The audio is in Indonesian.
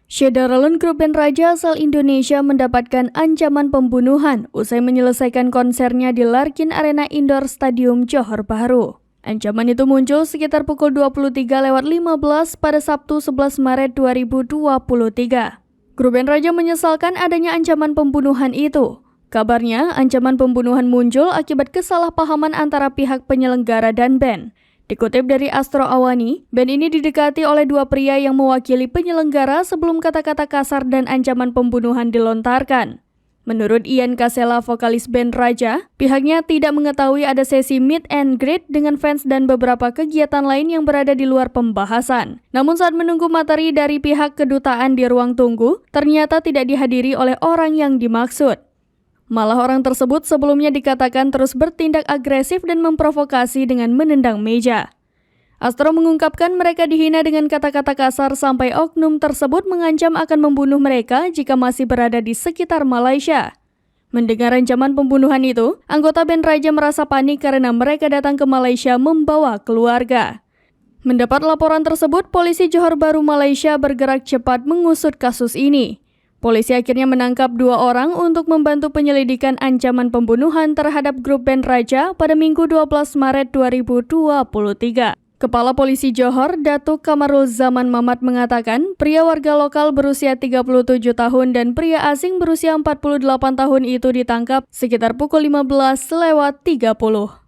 Syederalun grup band Raja asal Indonesia mendapatkan ancaman pembunuhan usai menyelesaikan konsernya di Larkin Arena Indoor Stadium Johor Bahru. Ancaman itu muncul sekitar pukul 23.15 pada Sabtu 11 Maret 2023. Grup band Raja menyesalkan adanya ancaman pembunuhan itu. Kabarnya, ancaman pembunuhan muncul akibat kesalahpahaman antara pihak penyelenggara dan band. Dikutip dari Astro Awani, band ini didekati oleh dua pria yang mewakili penyelenggara sebelum kata-kata kasar dan ancaman pembunuhan dilontarkan. Menurut Ian Kasela, vokalis band Raja, pihaknya tidak mengetahui ada sesi meet and greet dengan fans dan beberapa kegiatan lain yang berada di luar pembahasan. Namun saat menunggu materi dari pihak kedutaan di ruang tunggu, ternyata tidak dihadiri oleh orang yang dimaksud. Malah orang tersebut sebelumnya dikatakan terus bertindak agresif dan memprovokasi dengan menendang meja. Astro mengungkapkan mereka dihina dengan kata-kata kasar sampai oknum tersebut mengancam akan membunuh mereka jika masih berada di sekitar Malaysia. Mendengar ancaman pembunuhan itu, anggota band Raja merasa panik karena mereka datang ke Malaysia membawa keluarga. Mendapat laporan tersebut, polisi Johor Bahru Malaysia bergerak cepat mengusut kasus ini. Polisi akhirnya menangkap dua orang untuk membantu penyelidikan ancaman pembunuhan terhadap grup band Raja pada Minggu 12 Maret 2023. Kepala Polisi Johor, Datuk Kamarul Zaman Mamat mengatakan, pria warga lokal berusia 37 tahun dan pria asing berusia 48 tahun itu ditangkap sekitar pukul 15:30.